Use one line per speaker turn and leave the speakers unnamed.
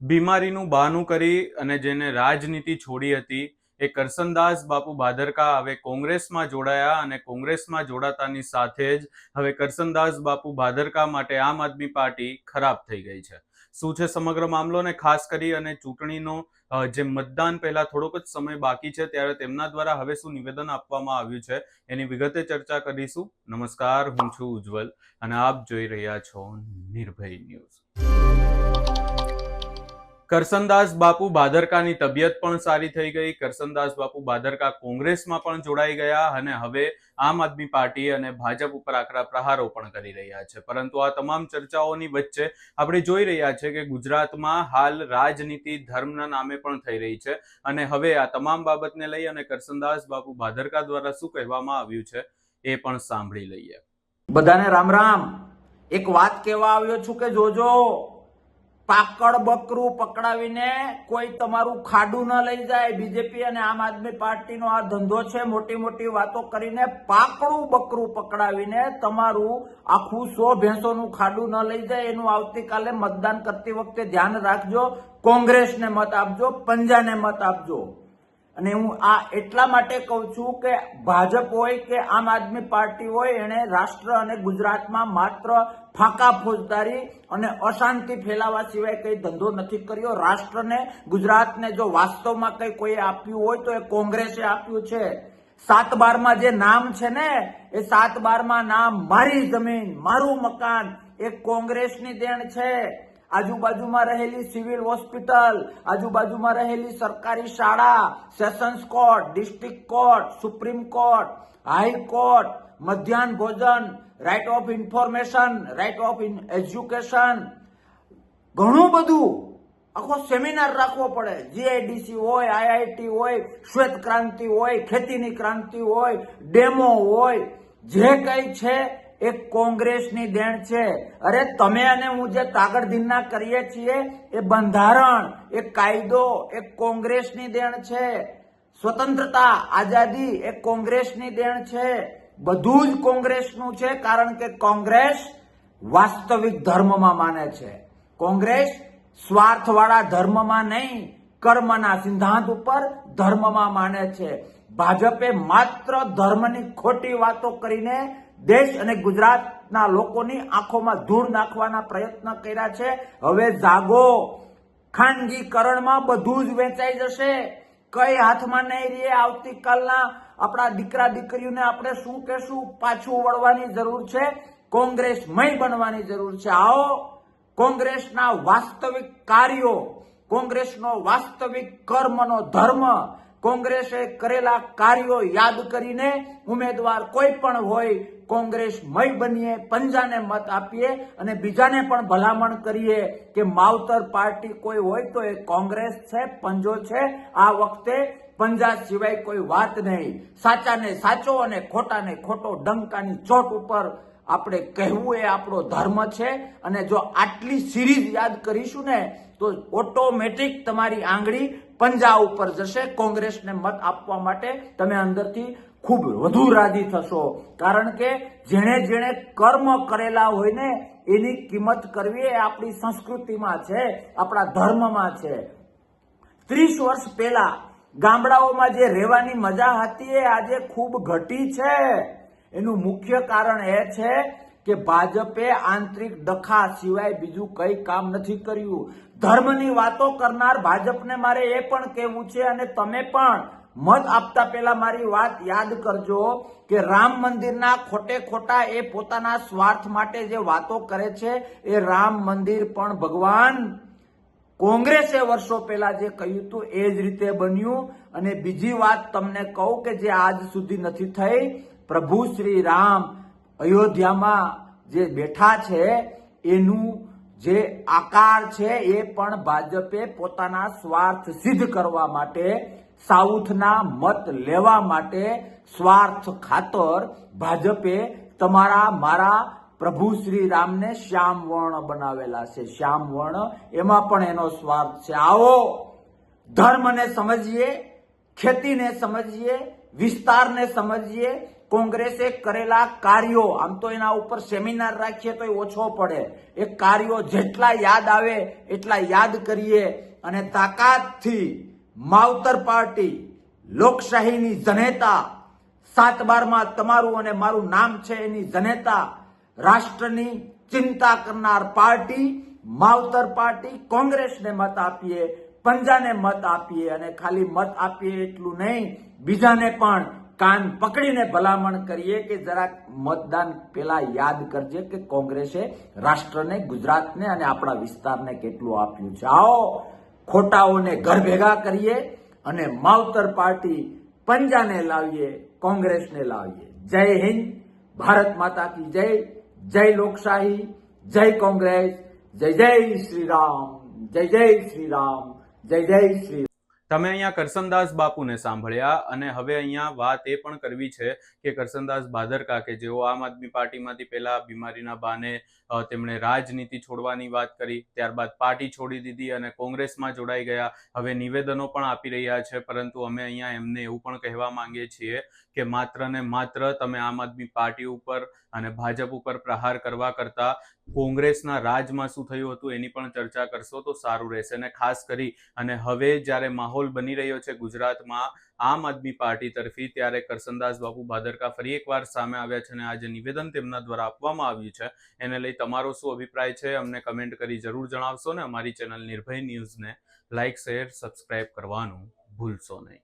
બીમારીનું બહાનું કરી અને જેને રાજનીતિ છોડી હતી એ કરસનદાસ બાપુ ભાદરકા હવે કોંગ્રેસમાં જોડાયા અને કોંગ્રેસમાં જોડાતાની સાથે જ હવે કરસનદાસ બાપુ ભાદરકા માટે આમ આદમી પાર્ટી ખરાબ થઈ ગઈ છે. શું છે સમગ્ર મામલો ને ખાસ કરી અને ચૂંટણીનો જે મતદાન પહેલા થોડોક જ સમય બાકી છે ત્યારે તેમના દ્વારા હવે શું નિવેદન આપવામાં આવ્યું છે એની વિગતે ચર્ચા કરીશું. નમસ્કાર, હું છું ઉજ્જવલ અને આપ જોઈ રહ્યા છો નિર્ભય ન્યૂઝ. કરસનદાસ બાપુ ભાદરકાની તબિયત પણ સારી થઈ ગઈ. કરસનદાસ બાપુ ભાદરકા કોંગ્રેસમાં પણ જોડાઈ ગયા અને હવે આમ આદમી પાર્ટી અને ભાજપ ઉપર આકરા પ્રહારો પણ કરી રહ્યા છે. પરંતુ આ તમામ ચર્ચાઓની વચ્ચે આપણે જોઈ રહ્યા છે કે ગુજરાતમાં હાલ રાજનીતિ ધર્મના નામે પણ થઈ રહી છે અને હવે આ તમામ બાબતને લઈ અને કરસનદાસ બાપુ ભાદરકા દ્વારા શું કહેવામાં આવ્યું છે એ પણ સાંભળી લઈએ.
બધાને રામ રામ. એક વાત કહેવા આવ્યો છું કે જોજો, પાકડ બકરું પકડાવીને કોઈ તમારું ખાડું ન લઈ જાય. બીજેપી અને આમ આદમી પાર્ટીનો આ ધંધો છે. મોટી મોટી વાતો કરીને પાકડું બકરું પકડાવીને તમારું આખું 100 ભેંસોનું ખાડું ન લઈ જાય. એનું આવતીકાલે મતદાન કરતી વખતે ધ્યાન રાખજો. કોંગ્રેસને મત આપજો, પંજાને મત આપજો. અને હું આ એટલા માટે કહું છું કે ભાજપ હોય કે આમ આદમી પાર્ટી હોય, એને રાષ્ટ્ર અને ગુજરાતમાં માત્ર ફાંકા ફોજદારી અને અશાંતિ ફેલાવા સિવાય કઈ ધંધો નથી કર્યો. રાષ્ટ્રને, ગુજરાતને જો વાસ્તવમાં કઈ કોઈ આપ્યું હોય તો એ કોંગ્રેસે આપ્યું છે. 7/12 જે નામ છે ને, એ 7/12 નામ, મારી જમીન, મારું મકાન, એ કોંગ્રેસની દેણ છે. આજુબાજુમાં રહેલી સિવિલ હોસ્પિટલ, આજુબાજુમાં રહેલી સરકારી શાળા, sessions court, district court, supreme court, high court, મધ્યાહન ભોજન, right of information, right of education, ઘણું બધું. આખો સેમિનાર રાખવો પડે. જીઆઈડીસી હોય, આઈઆઈટી હોય, શ્વેત ક્રાંતિ હોય, ખેતીની ક્રાંતિ હોય, ડેમો હોય, જે કઈ છે એ કોંગ્રેસની દેણ છે. અરે તમે અને હું જે તાગડધીનના કરીએ છીએ એ બંધારણ, એ કાયદો, એ કોંગ્રેસની દેણ છે. સ્વતંત્રતા, આઝાદી, એ કોંગ્રેસની દેણ છે. બધું જ કોંગ્રેસનું છે. કારણ કે કોંગ્રેસ વાસ્તવિક ધર્મમાં માને છે. કોંગ્રેસ સ્વાર્થવાળા ધર્મમાં નહીં, કર્મના સિદ્ધાંત ઉપર ધર્મમાં માને છે. ભાજપે માત્ર ધર્મની ખોટી વાતો કરીને દેશ અને ગુજરાતના લોકોની આંખોમાં ધૂળ નાખવાના પ્રયત્ન કર્યા છે. હવે જાગો. ખાનગીકરણમાં બધું જ વેચાઈ જશે. કઈ હાથમાં નહીં રહે. આવતીકાલના આપણા દીકરા દીકરીઓને આપણે શું કહેશું? પાછું વળવાની જરૂર છે. કોંગ્રેસમય બનવાની જરૂર છે. આવો, કોંગ્રેસના વાસ્તવિક કાર્યો, કોંગ્રેસનો વાસ્તવિક કર્મનો ધર્મ, કોંગ્રેસે કરેલા કાર્યો યાદ કરીને ઉમેદવાર કોઈ પણ હોય, કોંગ્રેસમય બનીએ, પંજાને મત આપીએ અને બીજાને પણ ભલામણ કરીએ કે માવતર પાર્ટી કોઈ હોય તો એ કોંગ્રેસ છે, પંજો છે. આ વખતે પંજા સિવાય કોઈ વાત નહીં. સાચાને સાચો અને ખોટાને ખોટો ડંકાની ચોટ ઉપર આપણે કહેવું એ આપણો ધર્મ છે. અને જો આટલી સિરીઝ યાદ કરીશું ને તો ઓટોમેટિક તમારી આંગળી પંજા ઉપર જશે. કોંગ્રેસને મત આપવા માટે તમે અંદરથી ખૂબ વધુ રાજી થશો. કારણ કે જેણે જેણે કર્મ કરેલા હોય ને એની કિંમત કરવી એ આપણી સંસ્કૃતિમાં છે, આપણા ધર્મમાં છે. 30 વર્ષ પહેલા ગામડાઓમાં જે રહેવાની મજા હતી એ આજે ખૂબ ઘટી છે. એનું મુખ્ય કારણ એ છે કે ભાજપે આંતરિક ડખા સિવાય બીજું કઈ કામ નથી કર્યું. ધર્મની વાતો કરનાર ભાજપને મારે એ પણ કહેવું છે, અને તમે પણ મત આપતા પહેલા મારી વાત યાદ કરજો કે રામ મંદિરના ખોટે ખોટા એ પોતાના સ્વાર્થ માટે જે વાતો કરે છે, એ રામ મંદિર પણ ભગવાન કોંગ્રેસે વર્ષો પહેલા જે કહ્યું હતું એ જ રીતે બન્યું. અને બીજી વાત તમને કહું કે જે આજ સુધી નથી થઈ, પ્રભુ શ્રી રામ અયોધ્યામાં જે બેઠા છે એનું જે આકાર છે એ પણ ભાજપે પોતાના સ્વાર્થ સિદ્ધ કરવા માટે, સાઉથના મત લેવા માટે, સ્વાર્થ ખાતર ભાજપે તમારા મારા પ્રભુ શ્રી રામને શ્યામ વર્ણ બનાવેલા છે. શ્યામ વર્ણ, એમાં પણ એનો સ્વાર્થ છે. આવો, ધર્મને સમજીએ, ખેતીને સમજીએ, વિસ્તારને સમજીએ, કોંગ્રેસે કરેલા કાર્યો, આમ તો એના ઉપર સેમિનાર રાખીએ તો ઓછો પડે, એ કાર્યો જેટલા યાદ આવે એટલા યાદ કરીએ અને તાકાતથી માવતર પાર્ટી, લોકશાહીની જનેતા, 7/12 તમારું અને મારું નામ છે એની જનેતા, રાષ્ટ્રની ચિંતા કરનાર પાર્ટી માવતર પાર્ટી કોંગ્રેસને મત આપીએ, પંજાને મત આપીએ અને ખાલી મત આપીએ એટલું નહીં, બીજાને પણ કાન પકડીને ભલામણ કરીએ કે જરાક મતદાન પેલા યાદ કરજે કે કોંગ્રેસે રાષ્ટ્રને, ગુજરાતને અને આપણા વિસ્તારને કેટલું આપ્યું છે. આવો ખોટાઓને ઘર ભેગા કરીએ અને માવતર પાર્ટી પંજાને લાવીએ, કોંગ્રેસને લાવીએ. જય હિન્દ, ભારત માતા કી જય, જય લોકશાહી, જય કોંગ્રેસ, જય જય શ્રી રામ, જય જય શ્રી રામ, જય જય શ્રી.
તમે અહીંયા કરસનદાસ બાપુને સાંભળ્યા અને હવે અહીંયા વાત એ પણ કરવી છે કે કરસનદાસ ભાદરકા કે જેઓ આમ આદમી પાર્ટીમાંથી પહેલા બીમારીના બહાને તેમણે રાજનીતિ છોડવાની વાત કરી, ત્યારબાદ પાર્ટી છોડી દીધી અને કોંગ્રેસમાં જોડાઈ ગયા. હવે નિવેદનો પણ આપી રહ્યા છે, પરંતુ અમે અહીંયા એમને એવું પણ કહેવા માંગીએ છીએ કે માત્ર ને માત્ર તમે આમ આદમી પાર્ટી ઉપર અને ભાજપ ઉપર પ્રહાર કરવા કરતા કોંગ્રેસના રાજમાં શું થયું હતું એની પણ ચર્ચા કરશો તો સારું રહેશે. અને ખાસ કરી અને હવે જ્યારે માહોલ બની રહ્યો છે ગુજરાતમાં આમ આદમી પાર્ટી તરફી, ત્યારે કરસનદાસ બાપુ ભાદરકા ફરી એકવાર સામે આવ્યા છે અને આ જે નિવેદન તેમના દ્વારા આપવામાં આવ્યું છે એને લઈ તમારો શું અભિપ્રાય છે અમને કમેન્ટ કરી જરૂર જણાવશો ને અમારી ચેનલ નિર્ભય ન્યૂઝને લાઇક, શેર, સબસ્ક્રાઇબ કરવાનું ભૂલશો નહીં.